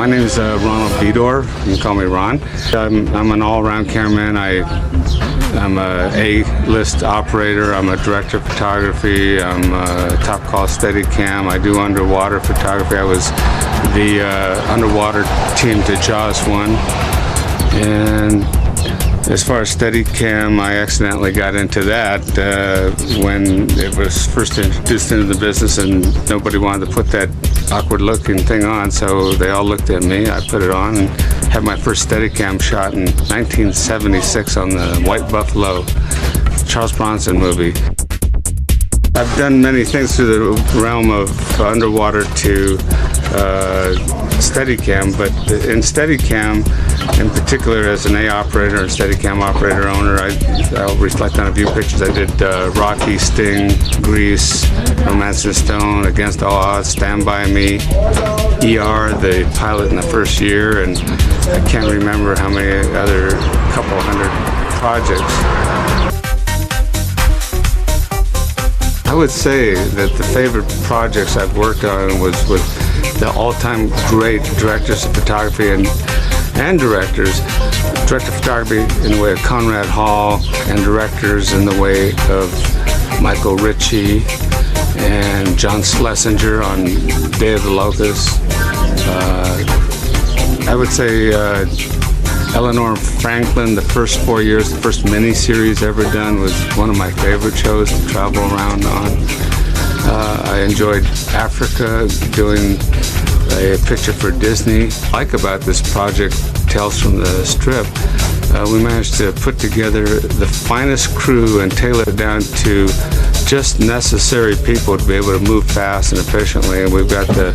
My name is Ron Vidor. You can call me Ron. I'm an all-around cameraman. I'm a A-list operator. I'm a director of photography. I'm a top call Steadicam. I do underwater photography. I was the underwater team to Jaws 1. And as far as Steadicam, I accidentally got into that when it was first introduced into the business, and nobody wanted to put that awkward looking thing on, so they all looked at me. I put it on and had my first Steadicam shot in 1976 on the White Buffalo Charles Bronson movie. I've done many things through the realm of underwater to Steadicam, but in Steadicam, in particular, as an A operator and Steadicam operator owner, I'll reflect on a few pictures. I did Rocky, Sting, Grease, Romance and Stone, Against All Odds, Stand By Me, ER, the pilot in the first year, and I can't remember how many other couple hundred projects. I would say that the favorite projects I've worked on was with the all-time great directors of photography and directors. Director of photography in the way of Conrad Hall, and directors in the way of Michael Ritchie and John Schlesinger on Day of the Locust. I would say Eleanor Franklin, the first 4 years, the first mini-series ever done, was one of my favorite shows to travel around on. I enjoyed Africa, doing a picture for Disney. What I like about this project, Tales from the Strip, we managed to put together the finest crew and tailor it down to just necessary people to be able to move fast and efficiently. And we've got the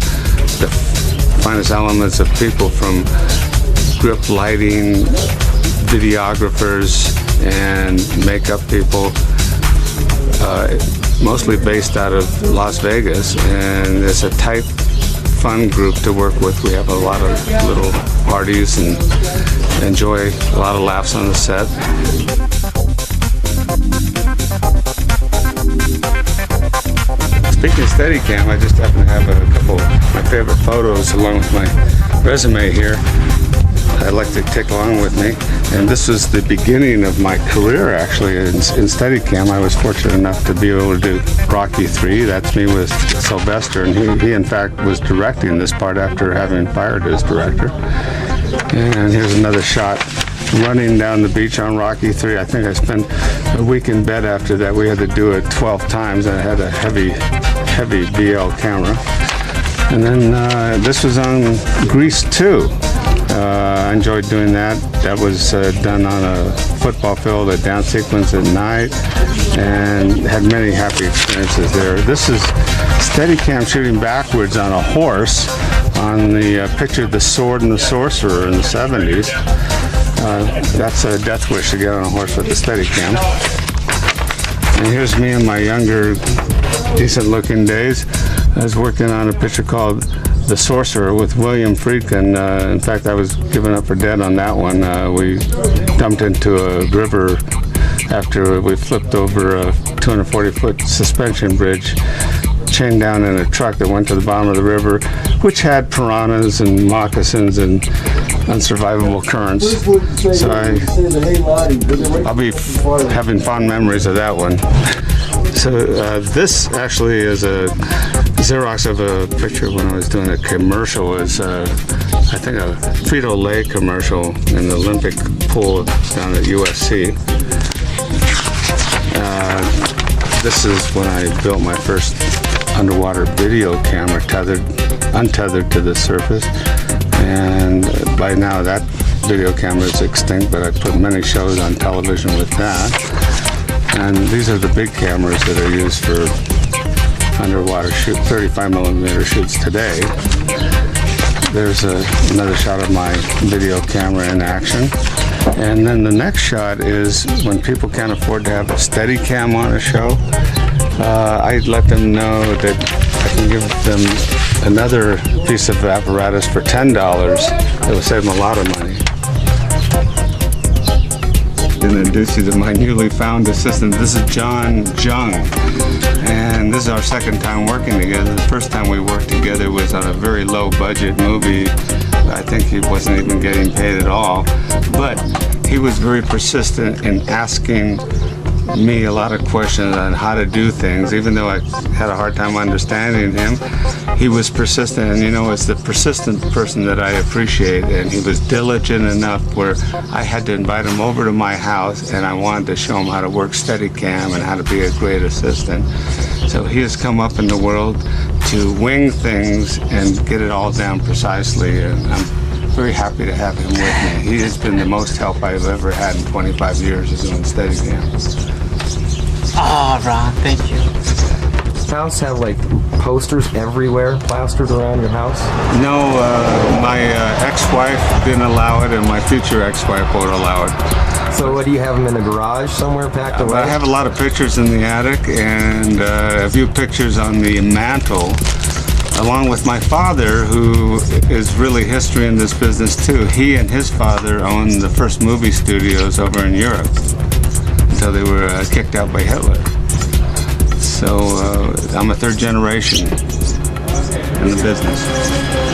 finest elements of people, from grip lighting, videographers, and makeup people, mostly based out of Las Vegas. And it's a tight, fun group to work with. We have a lot of little parties and enjoy a lot of laughs on the set. Speaking of Steadicam, I just happen to have a couple of my favorite photos along with my resume here I'd like to take along with me. And this was the beginning of my career, actually, in Steadicam. I was fortunate enough to be able to do Rocky 3. That's me with Sylvester, and he in fact was directing this part after having fired his director. And here's another shot running down the beach on Rocky 3. I think I spent a week in bed after that. We had to do it 12 times. I had a heavy BL camera. And then this was on Grease 2. I enjoyed doing that. That was done on a football field, a dance sequence at night, and had many happy experiences there. This is Steadicam shooting backwards on a horse on the picture of The Sword and the Sorcerer in the 70s. That's a death wish to get on a horse with the Steadicam. And here's me in my younger, decent-looking days. I was working on a picture called The Sorcerer with William Friedkin. In fact, I was given up for dead on that one. We dumped into a river after we flipped over a 240-foot suspension bridge, chained down in a truck that went to the bottom of the river, which had piranhas and moccasins and unsurvivable currents. So I'll be having fond memories of that one. So this actually is a Xerox of a picture when I was doing a commercial. It was, I think, a Frito-Lay commercial in the Olympic pool down at USC. This is when I built my first underwater video camera, untethered to the surface. And by now that video camera is extinct, but I put many shows on television with that. And these are the big cameras that are used for underwater 35mm shoots today. There's another shot of my video camera in action. And then the next shot is when people can't afford to have a Steadicam on a show. I let them know that I can give them another piece of apparatus for $10. It will save them a lot of money. Introduce you to my newly found assistant. This is John Jung, and this is our second time working together. The first time we worked together was on a very low budget movie I think he wasn't even getting paid at all. But he was very persistent in asking me a lot of questions on how to do things. Even though I had a hard time understanding him, he was persistent, and you know, it's the persistent person that I appreciate. And he was diligent enough where I had to invite him over to my house, and I wanted to show him how to work Steadicam and how to be a great assistant. So he has come up in the world to wing things and get it all down precisely, and I'm very happy to have him with me. He has been the most help I've ever had in 25 years of doing Steadicam. Oh, Ron, thank you. House have like posters everywhere plastered around your house? No, my ex-wife didn't allow it, and my future ex-wife won't allow it. So what, do you have them in a garage somewhere packed away? I have a lot of pictures in the attic, and a few pictures on the mantle, along with my father, who is really history in this business too. He and his father owned the first movie studios over in Europe until they were kicked out by Hitler. So I'm a third generation in the business.